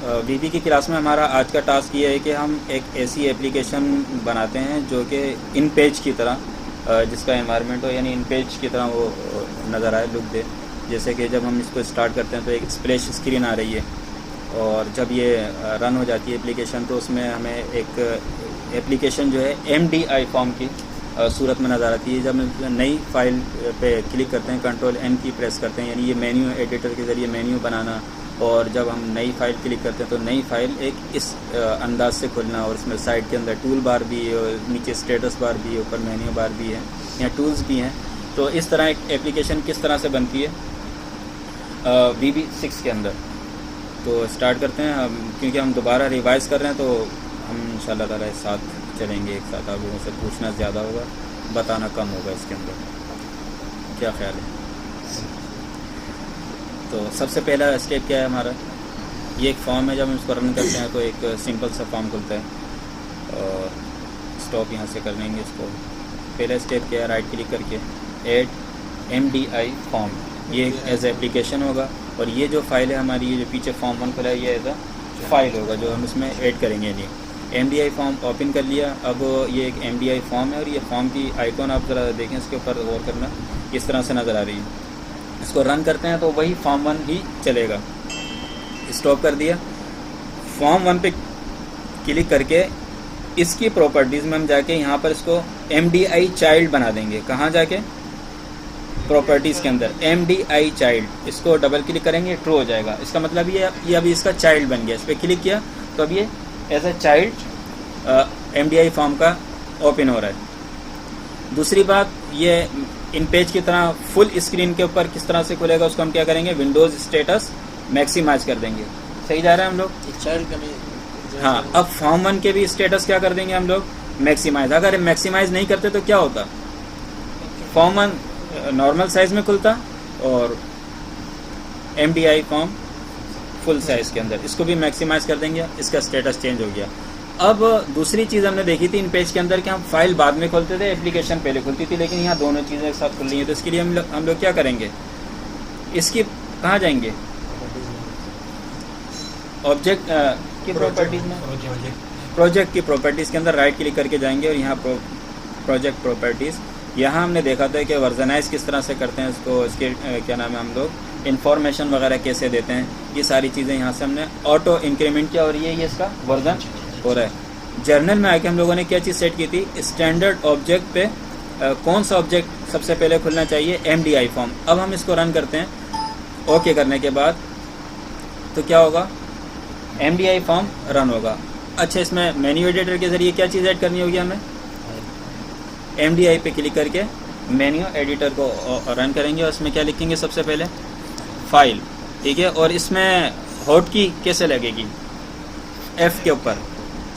वीबी की क्लास में हमारा आज का टास्क ये है कि हम एक ऐसी एप्लीकेशन बनाते हैं जो कि इन पेज की तरह जिसका एनवायरनमेंट हो, यानी इन पेज की तरह वो नज़र आए, लुक दे। जैसे कि जब हम इसको स्टार्ट करते हैं तो एक स्प्लैश स्क्रीन आ रही है, और जब ये रन हो जाती है एप्लीकेशन तो उसमें हमें एक एप्लीकेशन जो है MDI फॉर्म की सूरत में नज़र आती है। जब हम नई फाइल पे क्लिक करते हैं, कंट्रोल N की प्रेस करते हैं, यानी ये मेन्यू एडिटर के ज़रिए मेन्यू बनाना, और जब हम नई फाइल क्लिक करते हैं तो नई फाइल एक इस अंदाज से खुलना, और इसमें साइड के अंदर टूल बार भी है, और नीचे स्टेटस बार भी है, ऊपर मेन्यू बार भी है, या टूल्स भी हैं। तो इस तरह एक एप्लीकेशन किस तरह से बनती है VB6 के अंदर। तो स्टार्ट करते हैं हम, क्योंकि हम दोबारा रिवाइज़ कर रहे हैं तो हम इंशाल्लाह ताला एक साथ चलेंगे, एक साथ। आप लोगों से पूछना ज़्यादा होगा, बताना कम होगा इसके अंदर। क्या ख्याल है? तो सबसे पहला स्टेप क्या है हमारा? ये एक फॉर्म है, जब हम इसको रन करते हैं तो एक सिंपल सा फॉर्म खुलता है, और स्टॉप यहाँ से कर लेंगे इसको। पहला स्टेप क्या है? राइट क्लिक करके ऐड MDI फॉर्म, ये एज एप्लीकेशन होगा, और ये जो फाइल है हमारी, ये जो पीछे फॉर्म 1 खुला है, ये एज अ फाइल होगा जो हम इसमें ऐड करेंगे। नहीं, MDI फॉर्म ओपन कर लिया। अब ये एक MDI फॉर्म है, और ये फॉर्म की आइकॉन आप ज़रा देखें, इसके ऊपर गौर करना, इस तरह से नज़र आ रही है। इसको रन करते हैं तो वही फॉर्म 1 ही चलेगा। स्टॉप कर दिया। फॉर्म 1 पे क्लिक करके इसकी प्रॉपर्टीज़ में हम जाके यहाँ पर इसको MDI चाइल्ड बना देंगे। कहाँ जाके? प्रॉपर्टीज़ के अंदर MDI चाइल्ड, इसको डबल क्लिक करेंगे, ट्रू हो जाएगा। इसका मतलब ये अभी इसका चाइल्ड बन गया। इस पर क्लिक किया तो अब ये as a child MDI form का ओपन हो रहा है। दूसरी बात, ये इन पेज की तरह फुल स्क्रीन के ऊपर किस तरह से खुलेगा, उसको हम क्या करेंगे? विंडोज़ स्टेटस मैक्सिमाइज कर देंगे। सही जा रहा है हम लोग? चाइल्ड का नहीं। हाँ, अब फॉर्म 1 के भी स्टेटस क्या कर देंगे हम लोग? मैक्सिमाइज। अगर मैक्सिमाइज नहीं करते तो क्या होता? फॉर्म 1 नॉर्मल साइज में खुलता, और MDI फॉर्म फुल साइज के अंदर। इसको भी मैक्सिमाइज कर देंगे, इसका स्टेटस चेंज हो गया। अब दूसरी चीज़ हमने देखी थी इन पेज के अंदर कि हम फाइल बाद में खोलते थे, एप्लीकेशन पहले खुलती थी, लेकिन यहाँ दोनों चीज़ें एक साथ खुल रही हैं। तो इसके लिए हम लोग क्या करेंगे? इसकी कहाँ जाएंगे? ऑब्जेक्ट की प्रॉपर्टीज़ में, प्रोजेक्ट की प्रॉपर्टीज़ के अंदर राइट क्लिक करके जाएंगे, और यहाँ प्रोजेक्ट प्रॉपर्टीज़, यहाँ हमने देखा था कि वर्जनाइज किस तरह से करते हैं इसको, इसके क्या नाम है, हम लोग इन्फॉर्मेशन वगैरह कैसे देते हैं, ये सारी चीज़ें यहाँ से हमने ऑटो इंक्रीमेंट किया, और ये इसका वर्जन हो रहा है। जर्नल में आके हम लोगों ने क्या चीज़ सेट की थी? स्टैंडर्ड ऑब्जेक्ट पे कौन सा ऑब्जेक्ट सबसे पहले खुलना चाहिए? MDI form. अब हम इसको रन करते हैं। ओके करने के बाद तो क्या होगा? MDI फॉर्म रन होगा। अच्छा, इसमें मेन्यू एडिटर के ज़रिए क्या चीज़ ऐड करनी होगी हमें? MDI पे क्लिक करके मेन्यू एडिटर को रन करेंगे, और इसमें क्या लिखेंगे? सबसे पहले फाइल, ठीक है। और इसमें हॉट की कैसे लगेगी? F के ऊपर,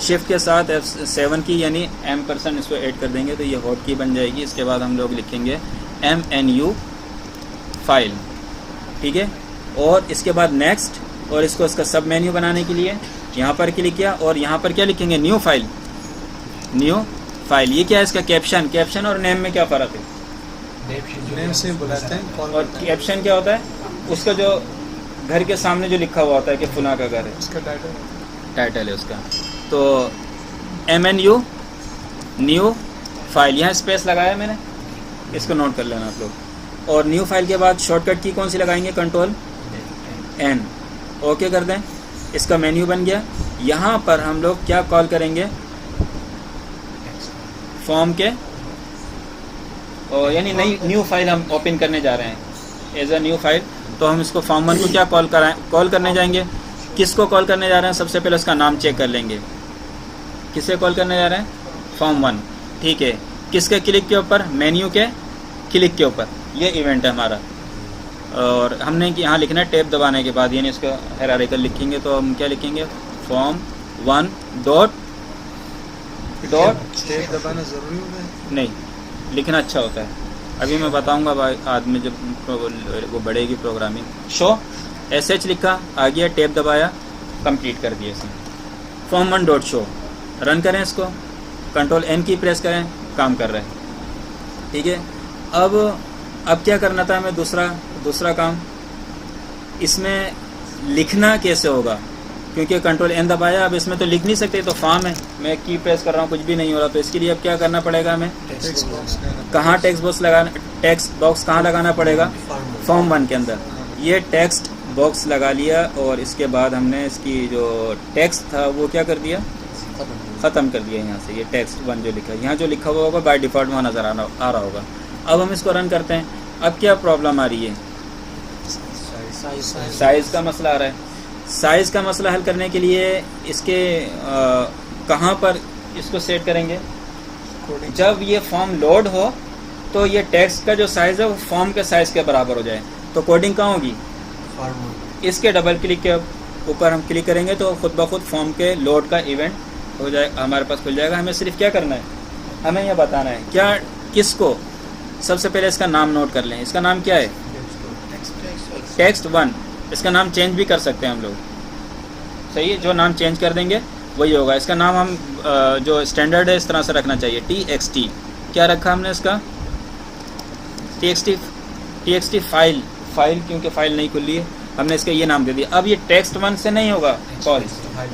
शिफ्ट के साथ F7 की, यानी M% इसको ऐड कर देंगे तो ये हॉट की बन जाएगी। इसके बाद हम लोग लिखेंगे MNU फाइल, ठीक है। और इसके बाद नेक्स्ट, और इसको इसका सब मेन्यू बनाने के लिए यहाँ पर क्लिक किया, और यहाँ पर क्या लिखेंगे? New file, new file. ये क्या है? इसका कैप्शन और नेम में क्या फ़र्क है? नेम से बुलाते हैं, और कैप्शन क्या होता है? उसका जो घर के सामने जो लिखा हुआ होता है कि फुला का घर है, उसका टाइटल है उसका। तो MNU न्यू फाइल, यहाँ स्पेस लगाया मैंने, इसको नोट कर लेना आप लोग। और न्यू फाइल के बाद शॉर्टकट की कौन सी लगाएंगे? Control N। ओके कर दें, इसका मेन्यू बन गया। यहाँ पर हम लोग क्या कॉल करेंगे? फॉर्म के, और यानी नई न्यू फाइल हम ओपन करने जा रहे हैं एज अ न्यू फाइल। तो हम इसको फॉर्म 1 को क्या कॉल करने जाएंगे? किसको कॉल करने जा रहे हैं? सबसे पहले उसका नाम चेक कर लेंगे। किसे कॉल करने जा रहे हैं? फॉर्म 1, ठीक है। किसके क्लिक के ऊपर? मेन्यू के क्लिक के ऊपर ये इवेंट है हमारा। और हमने यहाँ लिखना है टैब दबाने के बाद, यानी इसका हायरार्किकल लिखेंगे तो हम क्या लिखेंगे? फॉर्म 1 डॉट टैब दबाना ज़रूरी होता है? नहीं, लिखना अच्छा होता है। अभी मैं बताऊंगा भाई, आदमी जब वो बढ़ेगी प्रोग्रामिंग। शो SH लिखा, आ गया, टैब दबाया, कंप्लीट कर दिया इसने। फॉर्म 1 डॉट शो, रन करें इसको, कंट्रोल N की प्रेस करें, काम कर रहे हैं, ठीक है। अब क्या करना था हमें? दूसरा काम, इसमें लिखना कैसे होगा? क्योंकि कंट्रोल एन दबाया, अब इसमें तो लिख नहीं सकते, तो फॉर्म है, मैं की प्रेस कर रहा हूँ, कुछ भी नहीं हो रहा, तो इसके लिए अब क्या करना पड़ेगा हमें, टेक्स्ट बॉक्स कहाँ टेक्स्ट बॉक्स कहाँ लगाना पड़ेगा, फॉर्म 1 के अंदर। ये टेक्स्ट बॉक्स लगा लिया और इसके बाद हमने इसकी जो टेक्स्ट था वो क्या कर दिया, ख़त्म कर दिया यहाँ से। ये टेक्स्ट 1 जो लिखा है, यहाँ जो लिखा हुआ होगा बाय डिफ़ॉल्ट वहाँ नज़र आ रहा होगा। अब हम इसको रन करते हैं। अब क्या प्रॉब्लम आ रही है, साइज़ का मसला आ रहा है। साइज़ का मसला हल करने के लिए इसके कहाँ पर इसको सेट करेंगे, जब ये फॉर्म लोड हो तो ये टेक्स्ट का जो साइज़ है वो फॉर्म के साइज़ के बराबर हो जाए। तो कोडिंग कहाँ होगी, इसके डबल क्लिक के ऊपर हम क्लिक करेंगे तो खुद ब खुद फॉर्म के लोड का इवेंट हो जाए, हमारे पास खुल जाएगा। हमें सिर्फ क्या करना है, हमें यह बताना है क्या किसको। सबसे पहले इसका नाम नोट कर लें, इसका नाम क्या है, टेक्स्ट 1। इसका नाम चेंज भी कर सकते हैं हम लोग, सही है, जो नाम चेंज कर देंगे वही होगा। इसका नाम हम जो स्टैंडर्ड है इस तरह से रखना चाहिए, TXT। क्या रखा हमने इसका, TXT फाइल क्योंकि फाइल नहीं खुली है, हमने इसका ये नाम दे दिया। अब ये टेक्स्ट 1 से नहीं होगा कॉल,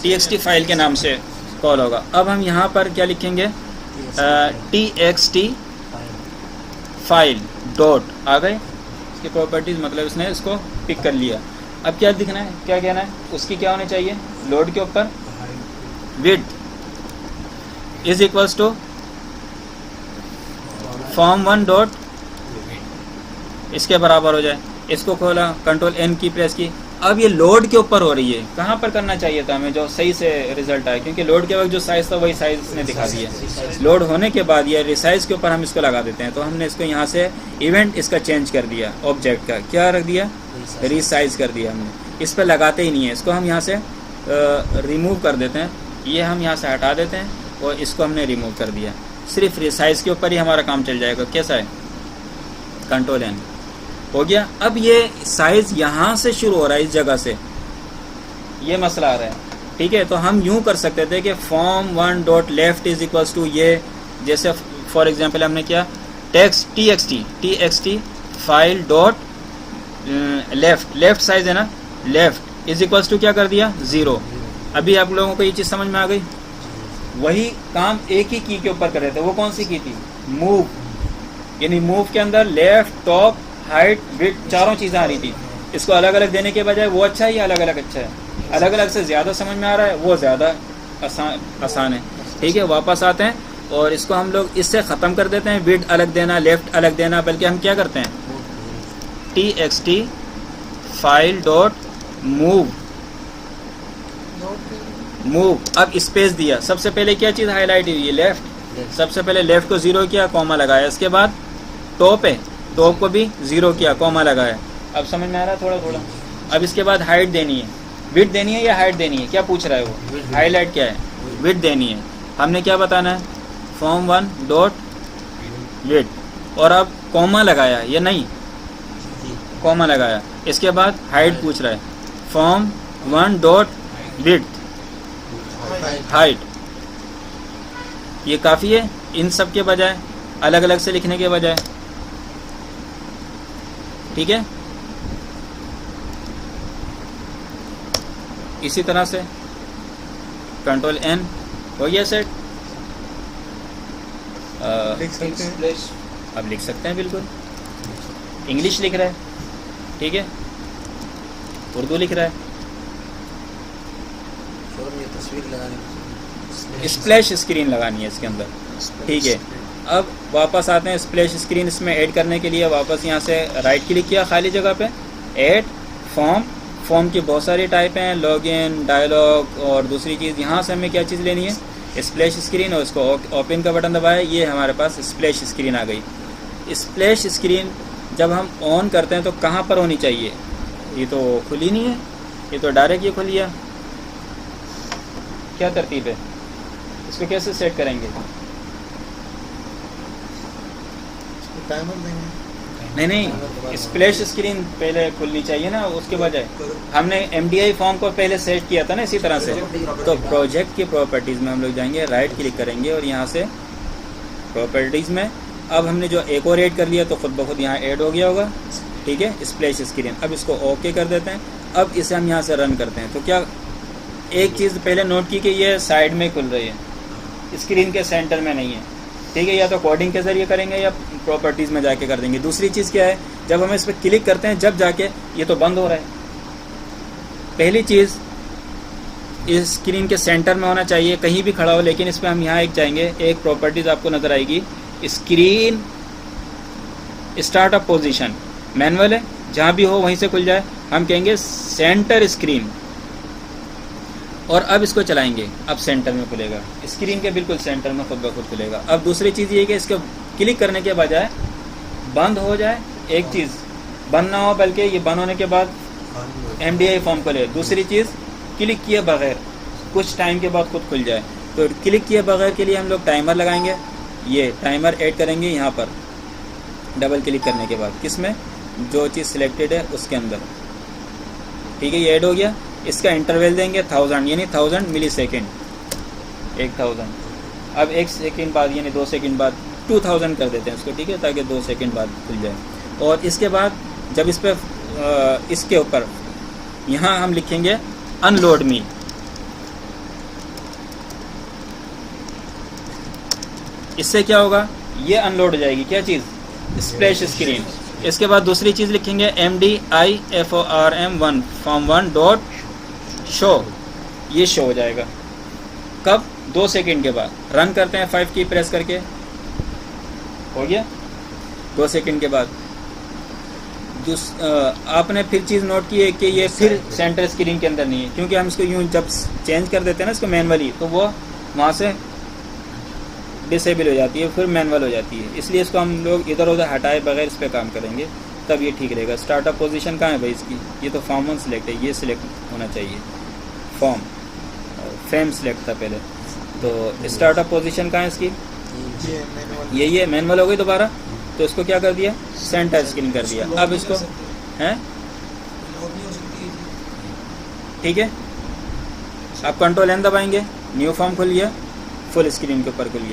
TXT फाइल के नाम से कॉल होगा। अब हम यहाँ पर क्या लिखेंगे, TXT फाइल डॉट, आ गए इसकी प्रॉपर्टीज़, मतलब इसने इसको पिक कर लिया। अब क्या दिखना है, क्या कहना है, उसकी क्या होनी चाहिए, लोड के ऊपर width is equals to form1 dot, इसके बराबर हो जाए। इसको खोला, कंट्रोल N की प्रेस की। अब ये लोड के ऊपर हो रही है, कहाँ पर करना चाहिए था हमें जो सही से रिजल्ट आए, क्योंकि लोड के वक्त जो साइज़ था वही साइज़ इसने दिखा दिया। लोड होने के बाद ये रिसाइज के ऊपर हम इसको लगा देते हैं। तो हमने इसको यहाँ से इवेंट इसका चेंज कर दिया, ऑब्जेक्ट का क्या रख दिया, रिसाइज कर दिया हमने। इस पर लगाते ही नहीं है, इसको हम यहाँ से रिमूव कर देते हैं, ये हम यहाँ से हटा देते हैं और इसको हमने रिमूव कर दिया। सिर्फ रिसाइज के ऊपर ही हमारा काम चल जाएगा। कैसा है, कंट्रोल N हो गया। अब ये साइज़ यहाँ से शुरू हो रहा है, इस जगह से ये मसला आ रहा है, ठीक है। तो हम यूँ कर सकते थे कि form1 dot left is equals to ये, जैसे फॉर एग्जांपल हमने क्या, TXT file dot left size है ना, लेफ्ट इज इक्वल्स टू क्या कर दिया, 0। अभी आप लोगों को ये चीज़ समझ में आ गई। वही काम एक ही की के ऊपर कर रहे थे, वो कौन सी की थी, मूव। यानी मूव के अंदर लेफ्ट, टॉप, हाइट, विड्थ, चारों चीज़ें आ रही थी। इसको अलग अलग देने के बजाय वो अच्छा है या अलग अलग अच्छा है, अलग अलग से ज़्यादा समझ में आ रहा है, वो ज़्यादा आसान है, ठीक है। वापस आते हैं और इसको हम लोग इससे ख़त्म कर देते हैं, विड्थ अलग देना, लेफ्ट अलग देना, बल्कि हम क्या करते हैं, TXT फाइल डॉट मूव। अब स्पेस दिया, सबसे पहले क्या चीज़ हाईलाइट हुई है, लेफ्ट। सबसे पहले लेफ्ट को 0 किया, कॉमा लगाया। इसके बाद टॉप है, टॉप को भी 0 किया, कॉमा लगाया। अब समझ में आ रहा है थोड़ा थोड़ा। अब इसके बाद हाइट देनी है, विड्थ देनी है या हाइट देनी है, क्या पूछ रहा है वो, हाईलाइट क्या है, विड्थ देनी है। हमने क्या बताना है, form1 डॉट विड्थ, और अब कॉमा लगाया या नहीं, कॉमा लगाया। इसके बाद हाइट पूछ रहा है, form1 डॉट विड्थ हाइट। ये काफ़ी है इन सब के बजाय, अलग अलग से लिखने के बजाय, ठीक है। इसी तरह से कंट्रोल N हो गया सेट। अब लिख सकते हैं, बिल्कुल इंग्लिश लिख रहा है, ठीक है, उर्दू लिख रहा है। तस्वीर लगाने, स्प्लैश स्क्रीन लगानी है इसके अंदर, ठीक है। अब वापस आते हैं, स्प्लैश स्क्रीन इसमें ऐड करने के लिए वापस यहाँ से राइट क्लिक किया खाली जगह पे, ऐड फॉर्म की बहुत सारी टाइप हैं, लॉगिन, डायलॉग और दूसरी चीज़। यहाँ से हमें क्या चीज़ लेनी है, स्प्लैश स्क्रीन, और उसको ओपन का बटन दबाया, ये हमारे पास स्प्लैश स्क्रीन आ गई। स्प्लैश स्क्रीन जब हम ऑन करते हैं तो कहाँ पर होनी चाहिए, ये तो खुली नहीं है, ये तो डायरेक्ट ये खुल गया। क्या तरतीब है, इसको कैसे सेट करेंगे, टाइमर देंगे, नहीं, स्प्लैश स्क्रीन पहले खुलनी चाहिए ना, उसके बजाय हमने MDI फॉर्म को पहले सेट किया था ना, इसी तरह से। तो प्रोजेक्ट की प्रॉपर्टीज़ में हम लोग जाएंगे, राइट क्लिक करेंगे और यहाँ से प्रॉपर्टीज़ में अब हमने जो एक और ऐड कर लिया तो खुद ब खुद यहाँ ऐड हो गया होगा, ठीक है, स्प्लैश स्क्रीन। अब इसको ओके कर देते हैं। अब इसे हम यहाँ से रन करते हैं तो क्या एक चीज़ पहले नोट की कि ये साइड में खुल रही है, स्क्रीन के सेंटर में नहीं है, ठीक है। या तो कोडिंग के ज़रिए करेंगे या प्रॉपर्टीज़ में जाके कर देंगे। दूसरी चीज़ क्या है, जब हम इस पर क्लिक करते हैं जब जाके ये तो बंद हो रहा है। पहली चीज़ इस स्क्रीन के सेंटर में होना चाहिए, कहीं भी खड़ा हो, लेकिन इस पर हम यहाँ एक जाएंगे, एक प्रॉपर्टीज़ आपको नज़र आएगी, स्क्रीन स्टार्टअप पोजीशन, मैनुअल है, जहाँ भी हो वहीं से खुल जाए। हम कहेंगे सेंटर स्क्रीन, और अब इसको चलाएंगे, अब सेंटर में खुलेगा, स्क्रीन के बिल्कुल सेंटर में खुद ब खुद खुलेगा। अब दूसरी चीज़ ये है कि इसको क्लिक करने के बजाय बंद हो जाए, एक चीज़ बंद ना हो बल्कि ये बंद होने के बाद MDI फॉर्म खुले। दूसरी चीज़ क्लिक किए बगैर कुछ टाइम के बाद खुद खुल जाए। तो क्लिक किए बगैर के लिए हम लोग टाइमर लगाएंगे, ये टाइमर ऐड करेंगे यहाँ पर डबल क्लिक करने के बाद, किसमें, जो चीज़ सिलेक्टेड है उसके अंदर, ठीक है। ये ऐड हो गया। इसका इंटरवल देंगे 1000 यानी 1000 मिली सेकेंड, 1000। अब 1 सेकेंड बाद यानी 2 सेकेंड बाद 2000 कर देते हैं इसको, ठीक है, ताकि 2 सेकेंड बाद खुल जाए। और इसके बाद जब इस पर इसके ऊपर यहाँ हम लिखेंगे अनलोड मी, इससे क्या होगा, ये अनलोड हो जाएगी, क्या चीज़, स्प्लैश स्क्रीन। इसके बाद दूसरी चीज़ लिखेंगे MDIFORM1 form1 डॉट शो, ये शो हो जाएगा। कब, 2 सेकेंड के बाद। रन करते हैं 5 की प्रेस करके, हो गया 2 सेकेंड के बाद। आपने फिर चीज़ नोट की है कि ये फिर सेंटर स्क्रीन के अंदर नहीं है, क्योंकि हम इसको यूँ जब चेंज कर देते हैं ना इसको मैनुअली, तो वो वहाँ से डिसेबल हो जाती है, फिर मैनुअल हो जाती है। इसलिए इसको हम लोग इधर उधर हटाए बगैर इस पर काम करेंगे, तब ये ठीक रहेगा। स्टार्टअप पोजीशन कहाँ है भाई इसकी, ये तो फॉर्म 1 सिलेक्ट है, ये सिलेक्ट होना चाहिए, फॉर्म फ्रेम सिलेक्ट था पहले। तो स्टार्टअप पोजीशन कहाँ है इसकी, यही है, मैनुअल हो गई दोबारा। तो इसको क्या कर दिया, सेंटर स्क्रीन कर दिया। अब इसको हैं, ठीक है, आप कंट्रोल N दबाएंगे, न्यू फॉर्म खुल गया, फुल स्क्रीन के ऊपर खुल गया।